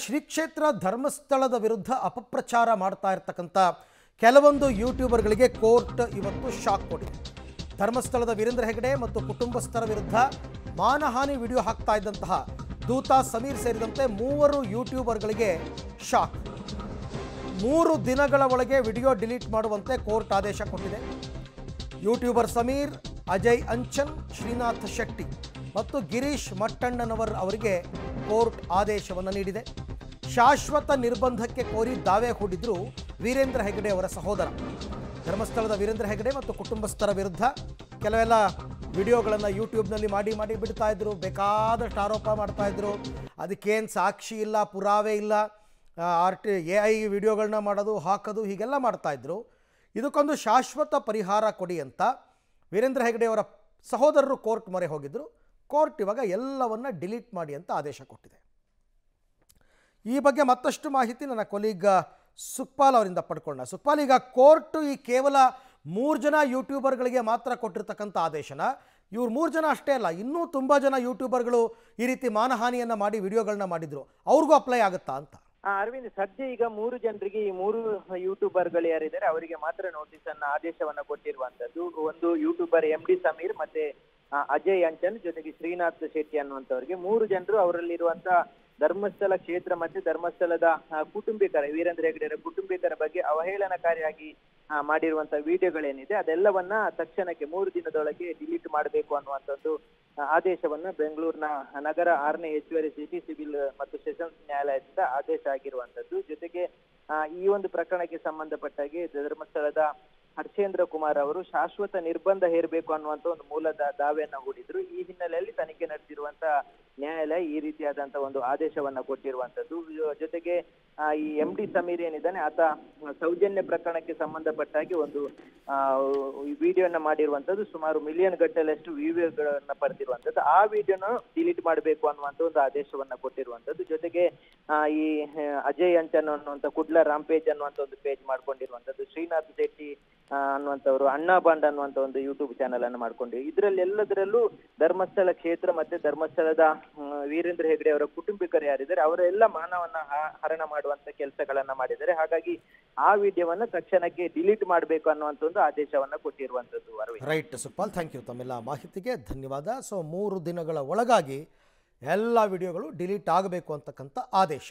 ಶ್ರೀ ಕ್ಷೇತ್ರ ಧರ್ಮಸ್ಥಳದ ವಿರುದ್ಧ ಅಪಪ್ರಚಾರ ಮಾಡ್ತಾ ಇರತಕ್ಕಂತ ಕೆಲವೊಂದು ಯೂಟ್ಯೂಬರ್ಗಳಿಗೆ ಕೋರ್ಟ್ ಇವತ್ತು ಶಾಕ್ ಕೊಟ್ಟಿದೆ. ಧರ್ಮಸ್ಥಳದ ವೀರೇಂದ್ರ ಹೆಗಡೆ ಮತ್ತು ಕುಟುಂಬಸ್ಥರ ವಿರುದ್ಧ ಮಾನಹಾನಿ ವಿಡಿಯೋ ಹಾಕ್ತಾ ಇದ್ದಂತಹ ದೂತ ಸಮೀರ್ ಸೇರಿದಂತೆ 3 ಯೂಟ್ಯೂಬರ್ಗಳಿಗೆ ಶಾಕ್. 3 ದಿನಗಳ ಒಳಗೆ ವಿಡಿಯೋ ಡಿಲೀಟ್ ಮಾಡುವಂತೆ ಕೋರ್ಟ್ ಆದೇಶ ಕೊಟ್ಟಿದೆ. ಯೂಟ್ಯೂಬರ್ ಸಮೀರ್, ಅಜಯ್ ಅಂಚನ್, ಶ್ರೀನಾಥ್ ಶೆಟ್ಟಿ ಮತ್ತು ಗಿರೀಶ್ ಮಟ್ಟಣ್ಣನವರ್ ಅವರಿಗೆ ಕೋರ್ಟ್ ಆದೇಶವನ್ನು ನೀಡಿದೆ. ಶಾಶ್ವತ ನಿರ್ಬಂಧಕ್ಕೆ ಕೋರಿ ದಾವೆ ಹೂಡಿದ್ರು ವೀರೇಂದ್ರ ಹೆಗಡೆ ಅವರ ಸಹೋದರ. ಧರ್ಮಸ್ಥಳದ ವೀರೇಂದ್ರ ಹೆಗಡೆ ಮತ್ತು ಕುಟುಂಬಸ್ಥರ ವಿರುದ್ಧ ಕೆಲವೆಲ್ಲ ವಿಡಿಯೋಗಳನ್ನು ಯೂಟ್ಯೂಬ್ನಲ್ಲಿ ಮಾಡಿ ಬಿಡ್ತಾ ಇದ್ರು, ಬೇಕಾದಷ್ಟು ಆರೋಪ ಮಾಡ್ತಾ ಇದ್ರು. ಅದಕ್ಕೇನು ಸಾಕ್ಷಿ ಇಲ್ಲ, ಪುರಾವೆ ಇಲ್ಲ, AI ವಿಡಿಯೋಗಳನ್ನ ಮಾಡೋದು, ಹಾಕೋದು, ಹೀಗೆಲ್ಲ ಮಾಡ್ತಾಯಿದ್ರು. ಇದಕ್ಕೊಂದು ಶಾಶ್ವತ ಪರಿಹಾರ ಕೊಡಿ ಅಂತ ವೀರೇಂದ್ರ ಹೆಗಡೆ ಅವರ ಸಹೋದರರು ಕೋರ್ಟ್ ಮೊರೆ ಹೋಗಿದ್ದರು. ಕೋರ್ಟ್ ಇವಾಗ ಎಲ್ಲವನ್ನ ಡಿಲೀಟ್ ಮಾಡಿ ಅಂತ ಆದೇಶ ಕೊಟ್ಟಿದೆ. ಈ ಬಗ್ಗೆ ಮತ್ತಷ್ಟು ಮಾಹಿತಿ ನನ್ನ ಕೊಲೀಗ್ ಸುಕ್ಪಾಲ್ ಅವರಿಂದ ಪಡ್ಕೊಂಡ. ಸುಕ್ಪಾಲ್, ಈಗ ಕೋರ್ಟ್ ಈ ಕೇವಲ 3 ಜನ ಯೂಟ್ಯೂಬರ್ಗಳಿಗೆ ಮಾತ್ರ ಕೊಟ್ಟಿರ್ತಕ್ಕಂಥ ಆದೇಶನ, ಇವ್ರು 3 ಜನ ಅಷ್ಟೇ ಅಲ್ಲ, ಇನ್ನೂ ತುಂಬ ಜನ ಯೂಟ್ಯೂಬರ್ಗಳು ಈ ರೀತಿ ಮಾನಹಾನಿಯನ್ನು ಮಾಡಿ ವಿಡಿಯೋಗಳನ್ನ ಮಾಡಿದ್ರು, ಅವ್ರಿಗೂ ಅಪ್ಲೈ ಆಗುತ್ತಾ ಅಂತ? ಅರವಿಂದ್, ಸದ್ಯ ಈಗ 3 ಜನರಿಗೆ, ಈ 3 ಯೂಟ್ಯೂಬರ್ಗಳು ಯಾರಿದ್ದಾರೆ ಅವರಿಗೆ ಮಾತ್ರ ನೋಟಿಸ್ ಅನ್ನ ಆದೇಶವನ್ನ ಕೊಟ್ಟಿರುವಂತದ್ದು. ಒಂದು ಯೂಟ್ಯೂಬರ್ MD ಸಮೀರ್, ಮತ್ತೆ ಅಜಯ್ ಅಂಚನ್, ಜೊತೆಗೆ ಶ್ರೀನಾಥ್ ಶೆಟ್ಟಿ ಅನ್ನುವಂಥವ್ರಿಗೆ 3 ಜನರು ಅವರಲ್ಲಿರುವಂತ ಧರ್ಮಸ್ಥಳ ಕ್ಷೇತ್ರ ಮತ್ತೆ ಧರ್ಮಸ್ಥಳದ ಕುಟುಂಬಿಕರ, ವೀರೇಂದ್ರ ಹೆಗಡೆಯವರ ಕುಟುಂಬಿಕರ ಬಗ್ಗೆ ಅವಹೇಳನಕಾರಿಯಾಗಿ ಮಾಡಿರುವಂತಹ ವಿಡಿಯೋಗಳೇನಿದೆ ಅದೆಲ್ಲವನ್ನ ತಕ್ಷಣಕ್ಕೆ 3 ದಿನದೊಳಗೆ ಡಿಲೀಟ್ ಮಾಡಬೇಕು ಅನ್ನುವಂಥದ್ದು ಆದೇಶವನ್ನ ಬೆಂಗಳೂರಿನ ನಗರ 6ನೇ ಹೆಚ್ಚುವರಿ ಸಿಟಿ ಸಿವಿಲ್ ಮತ್ತು ಸೆಷನ್ಸ್ ನ್ಯಾಯಾಲಯದಿಂದ ಆದೇಶ ಆಗಿರುವಂತದ್ದು. ಜೊತೆಗೆ ಈ ಒಂದು ಪ್ರಕರಣಕ್ಕೆ ಸಂಬಂಧಪಟ್ಟಾಗೆ ಧರ್ಮಸ್ಥಳದ ಹರ್ಷೇಂದ್ರ ಕುಮಾರ್ ಅವರು ಶಾಶ್ವತ ನಿರ್ಬಂಧ ಹೇರಬೇಕು ಅನ್ನುವಂತ ಒಂದು ಮೂಲದ ದಾವೆಯನ್ನ ಹೂಡಿದ್ರು. ಈ ಹಿನ್ನೆಲೆಯಲ್ಲಿ ತನಿಖೆ ನಡೆಸಿರುವಂತ ನ್ಯಾಯಾಲಯ ಈ ರೀತಿಯಾದಂತಹ ಒಂದು ಆದೇಶವನ್ನ ಕೊಟ್ಟಿರುವಂತದ್ದು. ಜೊತೆಗೆ ಈ MD ಸಮೀರ್ ಏನಿದ್ದಾನೆ ಆತ ಸೌಜನ್ಯ ಪ್ರಕರಣಕ್ಕೆ ಸಂಬಂಧಪಟ್ಟಾಗಿ ಒಂದು ವಿಡಿಯೋನ ಮಾಡಿರುವಂತದ್ದು, ಸುಮಾರು ಮಿಲಿಯನ್ ಗಟ್ಟಲೆಷ್ಟು ವ್ಯೂಗಳನ್ನ ಪಡೆದಿರುವಂತದ್ದು. ಆ ವಿಡಿಯೋನ ಡಿಲೀಟ್ ಮಾಡಬೇಕು ಅನ್ನುವಂತ ಒಂದು ಆದೇಶವನ್ನ ಕೊಟ್ಟಿರುವಂತದ್ದು. ಜೊತೆಗೆ ಈ ಅಜಯ್ ಅಂಚನ್ ಅನ್ನುವಂತ ಕುಡ್ಲ ರಾಂಪೇಜ್ ಅನ್ನುವಂತ ಒಂದು ಪೇಜ್ ಮಾಡ್ಕೊಂಡಿರುವಂತದ್ದು, ಶ್ರೀನಾಥ್ ಶೆಟ್ಟಿ ಅನ್ನುವಂಥವ್ರು ಅಣ್ಣಾ ಬಾಂಡ್ ಅನ್ನುವಂತ ಒಂದು ಯೂಟ್ಯೂಬ್ ಚಾನೆಲ್ ಅನ್ನು ಮಾಡ್ಕೊಂಡಿವಿ. ಇದರಲ್ಲಿ ಎಲ್ಲದರಲ್ಲೂ ಧರ್ಮಸ್ಥಳ ಕ್ಷೇತ್ರ ಮತ್ತೆ ಧರ್ಮಸ್ಥಳದ ವೀರೇಂದ್ರ ಹೆಗಡೆ ಅವರ ಕುಟುಂಬಿಕರು ಯಾರಿದ್ದಾರೆ ಅವರೆಲ್ಲ ಮಾನವನ್ನ ಹರಣ ಮಾಡುವಂತ ಕೆಲಸಗಳನ್ನ ಮಾಡಿದ್ದಾರೆ. ಹಾಗಾಗಿ ಆ ವಿಡಿಯೋವನ್ನ ತಕ್ಷಣಕ್ಕೆ ಡಿಲೀಟ್ ಮಾಡಬೇಕು ಅನ್ನುವಂತ ಒಂದು ಆದೇಶವನ್ನ ಕೊಟ್ಟಿರುವಂತದ್ದು. Right Sukhpal, thank you. ತಮ್ಮೆಲ್ಲ ಮಾಹಿತಿಗೆ ಧನ್ಯವಾದ. ಸೊ 3 ದಿನಗಳ ಒಳಗಾಗಿ ಎಲ್ಲ ವಿಡಿಯೋಗಳು ಡಿಲೀಟ್ ಆಗಬೇಕು ಅಂತಕ್ಕಂಥ ಆದೇಶ.